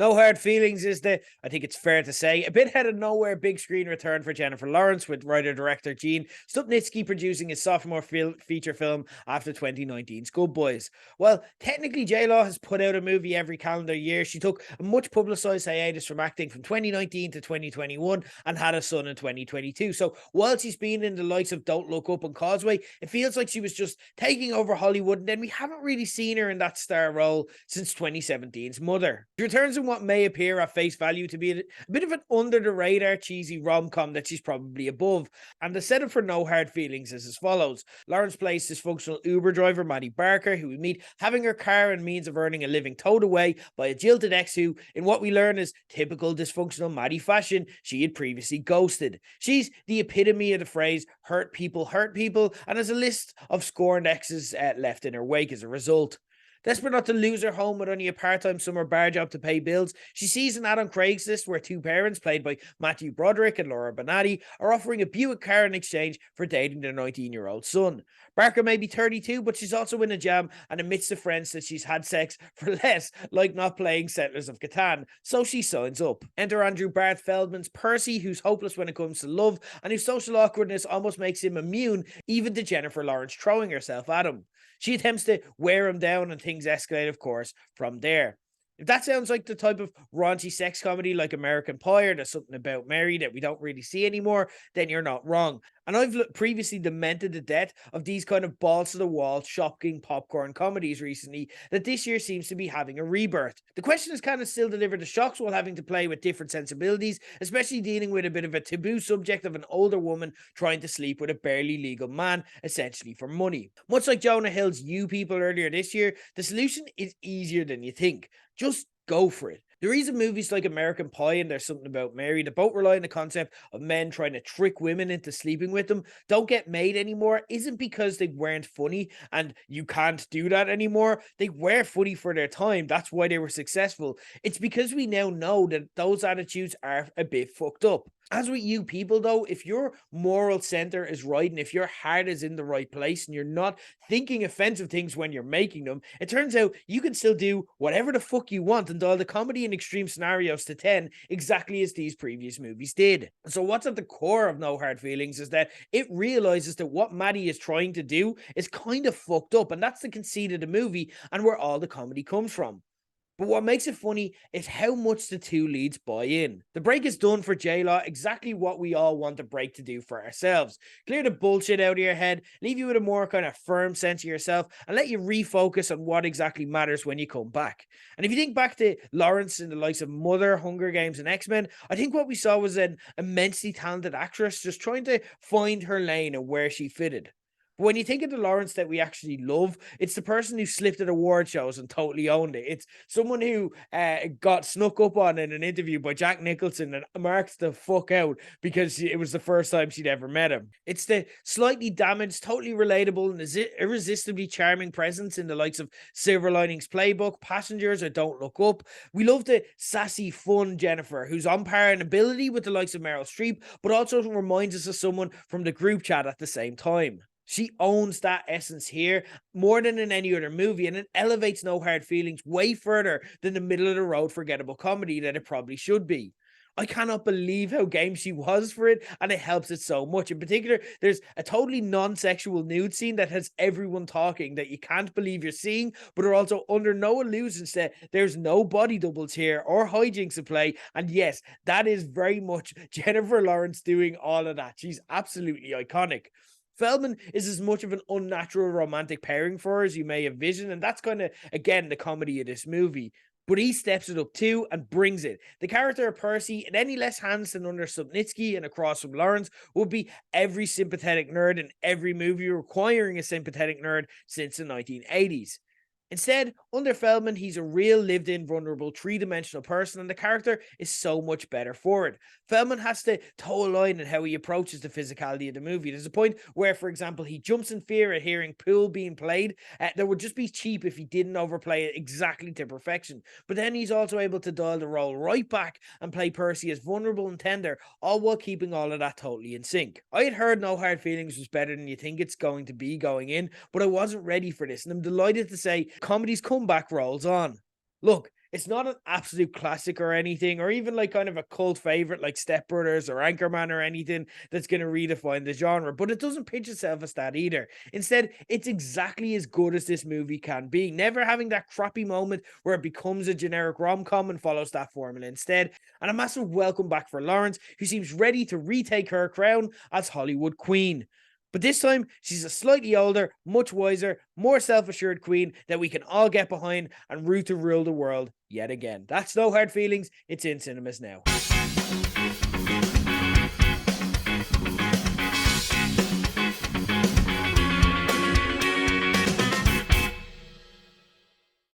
No Hard Feelings is I think it's fair to say, a bit out of nowhere big screen return for Jennifer Lawrence, with writer-director Gene Stupnitsky producing his sophomore feature film after 2019's Good Boys. Well, technically J-Law has put out a movie every calendar year. She took a much publicised hiatus from acting from 2019 to 2021 and had a son in 2022. So while she's been in the likes of Don't Look Up and Causeway, it feels like she was just taking over Hollywood, and then we haven't really seen her in that star role since 2017's Mother. She returns in what may appear at face value to be a bit of an under the radar cheesy rom-com that she's probably above. And the setup for No Hard Feelings is as follows. Lawrence plays dysfunctional Uber driver Maddie Barker, who we meet having her car and means of earning a living towed away by a jilted ex who, in what we learn is typical dysfunctional Maddie fashion, she had previously ghosted. She's the epitome of the phrase hurt people, and has a list of scorned exes left in her wake as a result. Desperate not to lose her home with only a part-time summer bar job to pay bills, she sees an ad on Craigslist where two parents, played by Matthew Broderick and Laura Benatti, are offering a Buick car in exchange for dating their 19-year-old son. Barker may be 32, but she's also in a jam and admits to friends that she's had sex for less, like not playing Settlers of Catan, so she signs up. Enter Andrew Barth Feldman's Percy, who's hopeless when it comes to love, and whose social awkwardness almost makes him immune even to Jennifer Lawrence throwing herself at him. She attempts to wear him down and things escalate, of course, from there. If that sounds like the type of raunchy sex comedy like American Pie or There's Something About Mary that we don't really see anymore, then you're not wrong. And I've previously lamented the death of these kind of balls-to-the-wall, shocking popcorn comedies recently, that this year seems to be having a rebirth. The question is, can it still deliver the shocks while having to play with different sensibilities, especially dealing with a bit of a taboo subject of an older woman trying to sleep with a barely legal man, essentially for money. Much like Jonah Hill's You People earlier this year, the solution is easier than you think. Just go for it. The reason movies like American Pie and There's Something About Mary, that both rely on the concept of men trying to trick women into sleeping with them, don't get made anymore isn't because they weren't funny and you can't do that anymore. They were funny for their time. That's why they were successful. It's because we now know that those attitudes are a bit fucked up. As with You People, though, if your moral center is right and if your heart is in the right place and you're not thinking offensive things when you're making them, it turns out you can still do whatever the fuck you want and dial the comedy in extreme scenarios to 10, exactly as these previous movies did. So what's at the core of No Hard Feelings is that it realizes that what Maddie is trying to do is kind of fucked up, and that's the conceit of the movie and where all the comedy comes from. But what makes it funny is how much the two leads buy in. The break is done for J-Law exactly what we all want a break to do for ourselves. Clear the bullshit out of your head, leave you with a more kind of firm sense of yourself, and let you refocus on what exactly matters when you come back. And if you think back to Lawrence in the likes of Mother, Hunger Games, and X-Men, I think what we saw was an immensely talented actress just trying to find her lane and where she fitted. But when you think of the Lawrence that we actually love, it's the person who slipped at award shows and totally owned it. It's someone who got snuck up on in an interview by Jack Nicholson and marked the fuck out because it was the first time she'd ever met him. It's the slightly damaged, totally relatable, and irresistibly charming presence in the likes of Silver Linings Playbook, Passengers, or Don't Look Up. We love the sassy, fun Jennifer, who's on par in ability with the likes of Meryl Streep, but also reminds us of someone from the group chat at the same time. She owns that essence here more than in any other movie, and it elevates No Hard Feelings way further than the middle of the road forgettable comedy that it probably should be. I cannot believe how game she was for it, and it helps it so much. In particular, there's a totally non-sexual nude scene that has everyone talking that you can't believe you're seeing, but are also under no illusions that there's no body doubles here or hijinks at play. And yes, that is very much Jennifer Lawrence doing all of that. She's absolutely iconic. Feldman is as much of an unnatural romantic pairing for her as you may envision, and that's kind of, again, the comedy of this movie. But he steps it up too and brings it. The character of Percy, in any less hands than under Stupnitsky and across from Lawrence, would be every sympathetic nerd in every movie requiring a sympathetic nerd since the 1980s. Instead, under Feldman, he's a real lived-in, vulnerable, three-dimensional person, and the character is so much better for it. Feldman has to toe a line in how he approaches the physicality of the movie. There's a point where, for example, he jumps in fear at hearing Poole being played. That would just be cheap if he didn't overplay it exactly to perfection. But then he's also able to dial the role right back and play Percy as vulnerable and tender, all while keeping all of that totally in sync. I had heard No Hard Feelings was better than you think it's going to be going in, but I wasn't ready for this, and I'm delighted to say comedy's comeback rolls on. Look, It's not an absolute classic or anything, or even like kind of a cult favorite like Step Brothers or Anchorman or anything that's going to redefine the genre, but it doesn't pitch itself as that either. Instead, it's exactly as good as this movie can be, never having that crappy moment where it becomes a generic rom-com and follows that formula instead. And a massive welcome back for Lawrence, who seems ready to retake her crown as Hollywood queen. But this time, she's a slightly older, much wiser, more self-assured queen that we can all get behind and root to rule the world yet again. That's No Hard Feelings. It's in cinemas now.